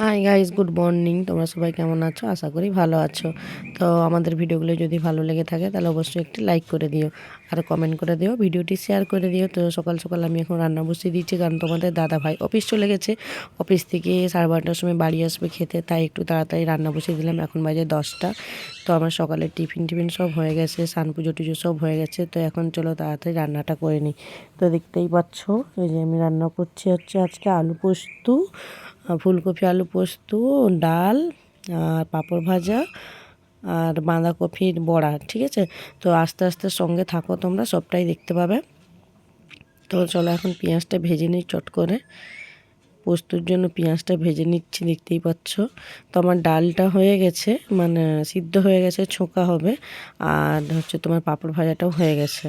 Hi guys, good morning. তোমরা সবাই কেমন আছো? আশা করি ভালো আছো। তো আমাদের ভিডিওগুলো যদি ভালো লেগে থাকে তাহলে অবশ্যই একটি লাইক করে দিও আর কমেন্ট করে দিও, ভিডিওটি শেয়ার করে দিও। তো সকাল সকাল আমি এখন রান্না বসিয়ে দিচ্ছি, কারণ তোমাদের দাদা ভাই অফিস চলে গেছে। অফিস থেকে 12:30টার সময় বাড়ি আসবে খেতে, তাই একটু তাড়াতাড়ি রান্না বসিয়ে দিলাম। এখন বাজে 10টা। তো আমার সকালে টিফিন সব হয়ে গেছে, স্নান পুজো টুজো সব হয়ে গেছে। তো এখন চলো তাড়াতাড়ি রান্নাটা করে নিই। তো দেখতেই পাচ্ছ এই যে আমি রান্না করছি হচ্ছে আজকে আলু পোস্ত, ফুলকপি আলু পোস্ত, ডাল আর পাঁপড় ভাজা আর বাঁধাকপির বড়া। ঠিক আছে, তো আস্তে আস্তে সঙ্গে থাকো, তোমরা সবটাই দেখতে পাবে। তো চলো এখন পেঁয়াজটা ভেজে নিই চট করে। পোস্তর জন্য পেঁয়াজটা ভেজে নিচ্ছি, দেখতেই পাচ্ছ। তো আমার ডালটা হয়ে গেছে, মানে সিদ্ধ হয়ে গেছে, ছোঁকা হবে। আর হচ্ছে তোমার পাঁপড় ভাজাটাও হয়ে গেছে।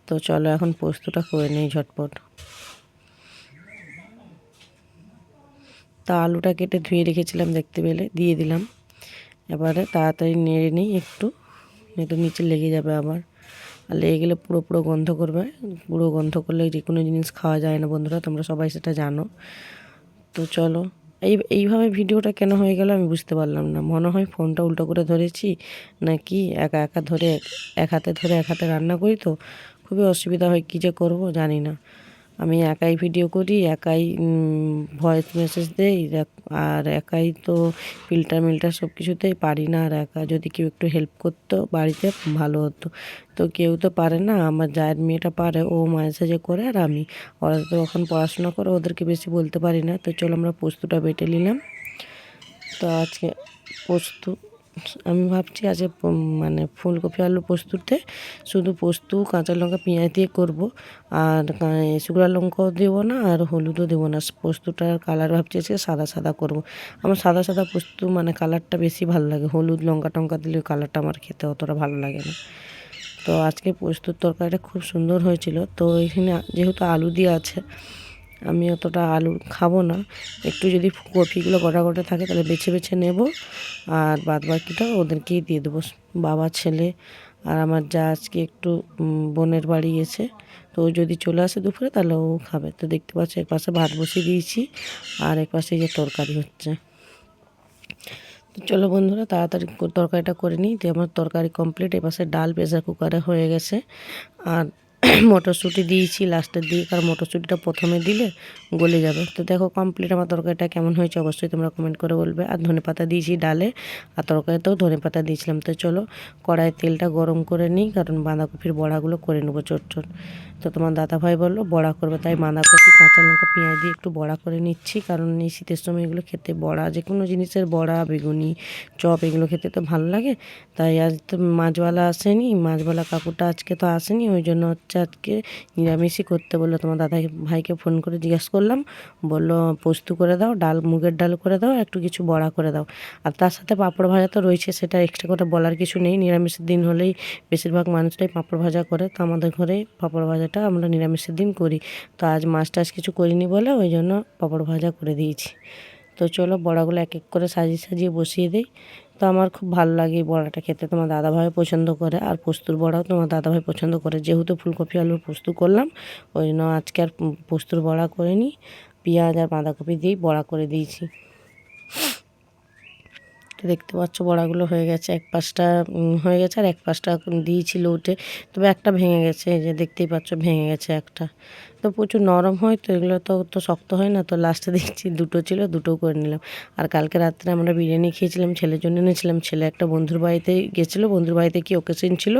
তো চলো এখন পোস্তটা করে নিই ঝটপট। তা আলুটা কেটে ধুয়ে রেখেছিলাম, দেখতে পেলে দিয়ে দিলাম। এবারে তাড়াতাড়ি নেড়ে নিই একটু, এটা নিচে লেগে যাবে আবার। আর লেগে গেলে পুরো পুরো গন্ধ করবে। পুরো গন্ধ করলে যে কোনো জিনিস খাওয়া যায় না বন্ধুরা, তোমরা সবাই সেটা জানো। তো চলো, এইভাবে ভিডিওটা কেন হয়ে গেল আমি বুঝতে পারলাম না। মনে হয় ফোনটা উল্টো করে ধরেছি নাকি একা একা ধরে, এক হাতে ধরে এক হাতে রান্না করি, তো খুবই অসুবিধা হয়, কী যে করবো জানি না। আমি একাই ভিডিও করি, একাই ভয়েস মেসেজ দেই, আর একাই তো ফিল্টার সব কিছুতেই পারি না। আর একা যদি কেউ একটু হেল্প করতো বাড়িতে ভালো হতো। তো কেউ তো পারে না, আমার জায়ের মেয়েটা পারে, ও মাঝে সাঝে করে। আর আমি, ওরা তো এখন পড়াশোনা করে, ওদেরকে বেশি বলতে পারি না। তো চলো আমরা পোস্তটা বেটে নিলাম। তো আজকে পোস্ত আমি ভাবছি আজকে মানে ফুলকপি আলু পোস্ততে শুধু পোস্ত, কাঁচা লঙ্কা, পেঁয়াজ দিয়ে করব। আর শুকনো লঙ্কাও দেবো না আর হলুদও দেবো না। পোস্তটার কালার ভাবছি আজকে সাদা সাদা করব। আমার সাদা সাদা পোস্ত মানে কালারটা বেশি ভালো লাগে, হলুদ লঙ্কা টঙ্কা দিলে কালারটা আমার খেতে অতটা ভালো লাগে না। তো আজকে পোস্তর তরকারিটা খুব সুন্দর হয়েছিল। তো এখানে যেহেতু আলু দিয়ে আছে, আমি অতটা আলু খাবো না। একটু যদি কপিগুলো গোটা গোটা থাকে তাহলে বেছে বেছে নেব, আর বাদ বাকিটা ওদেরকেই দিয়ে দেবো, বাবা ছেলে। আর আমার যা আজকে একটু বোনের বাড়ি গেছে, তো ও যদি চলে আসে দুপুরে তাহলে ও খাবে। তো দেখতে পাচ্ছি এক পাশে ভাত বসিয়ে দিয়েছি আর এক পাশে যে তরকারি হচ্ছে। তো চলো বন্ধুরা তাড়াতাড়ি তরকারিটা করে নিই। তো আমার তরকারি কমপ্লিট। এপাশে ডাল প্রেসার কুকারে হয়ে গেছে। আর মটরশুঁটি দিয়েছি লাস্টের দিকে, কারণ মটরশুঁটিটা প্রথমে দিলে গলে যাবে। তো দেখো কমপ্লিট আমার তরকারিটা কেমন হয়েছে অবশ্যই তোমরা কমেন্ট করে বলবে। আর ধনেপাতা দিয়েছি ডালে, আর তরকারিতেও ধনেপাতা দিয়েছিলাম। তো চলো কড়াইয়ে তেলটা গরম করে নিই, কারণ বাঁধাকপির বড়াগুলো করে নেবো চট চট। তো তোমার দাদাভাই বললো বড়া করবে, তাই বাঁধাকপি, কাঁচা লঙ্কা, পেঁয়াজ দিয়ে একটু বড়া করে নিচ্ছি। কারণ এই শীতের সময় এগুলো খেতে, বড়া যে কোনো জিনিসের বড়া, বেগুনি, চপ এগুলো খেতে তো ভালো লাগে। তাই আজ তো মাছওয়ালা আসেনি, মাছওয়ালা কাকুটা আজকে তো আসেনি, ওই জন্য হচ্ছে আজকে নিরামিষই করতে বললো। তোমার দাদা ভাইকে ফোন করে জিজ্ঞেস করলাম, বললো পোস্ত করে দাও, ডাল মুগের ডাল করে দাও, একটু কিছু বড়া করে দাও। আর তার সাথে পাঁপড় ভাজা তো রয়েছে, সেটা এক্সট্রা করে বলার কিছু নেই। নিরামিষের দিন হলেই বেশিরভাগ মানুষটাই পাঁপড় ভাজা করে, তো আমাদের ঘরে পাঁপড় ভাজাটা আমরা নিরামিষের দিন করি। তো আজ মাছ টাছ কিছু করিনি বলে ওই জন্য পাঁপড় ভাজা করে দিয়েছি। তো চলো বড়াগুলো এক এক করে সাজিয়ে সাজিয়ে বসিয়ে দিই। তো আমার খুব ভালো লাগে এই বড়াটা খেতে, তোমার দাদাভাই পছন্দ করে। আর পোস্তুর বড়াও তোমার দাদাভাই পছন্দ করে। যেহেতু ফুলকপি আলুর পোস্ত করলাম, ওই জন্য আজকে আর পোস্তুর বড়া করে নিই, পেঁয়াজ আর বাঁধাকপি দিয়েই বড়া করে দিয়েছি। তো দেখতে পাচ্ছ বড়াগুলো হয়ে গেছে, এক পাশটা হয়ে গেছে আর এক পাশটা দিয়েছিল উঠে, তবে একটা ভেঙে গেছে, এই যে দেখতেই পাচ্ছ ভেঙে গেছে একটা। তো প্রচুর নরম হয়, তো এগুলো তো শক্ত হয় না। তো লাস্টে দেখছি দুটো ছিল, দুটো করে নিলাম। আর কালকে রাত্রে আমরা বিরিয়ানি খেয়েছিলাম, ছেলের জন্য এনেছিলাম। ছেলে একটা বন্ধুর বাড়িতে গেছিলো, বন্ধুর বাড়িতে কি ওকেশন ছিল,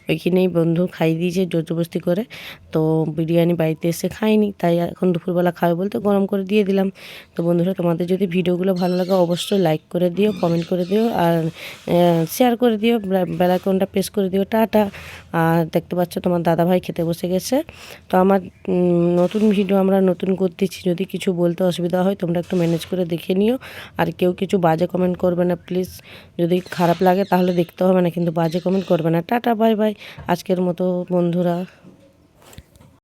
ওইখানেই বন্ধু খাইয়ে দিয়েছে জোরজবস্তি করে। তো বিরিয়ানি বাড়িতে এসে খাইনি, তাই এখন দুপুরবেলা খাবে বলতে গরম করে দিয়ে দিলাম। তো বন্ধুরা তোমাদের যদি ভিডিওগুলো ভালো লাগে অবশ্যই লাইক করে দিও, কমেন্ট করে দিও, আর শেয়ার করে দিও, বেল আইকনটা প্রেস করে দিও। টাটা। আর দেখতে পাচ্ছ তোমার দাদাভাই খেতে বসে গেছে। তো আমার নতুন ভিডিও আমরা নতুন করতেছি, যদি কিছু বলতে অসুবিধা হয় তোমরা একটু ম্যানেজ করে দেখে নিও। আর কেউ কিছু বাজে কমেন্ট করবে না প্লিজ, যদি খারাপ লাগে তাহলে দেখতে হবে না, কিন্তু বাজে কমেন্ট করবে না। টাটা, বাই বাই আজকের মতো বন্ধুরা।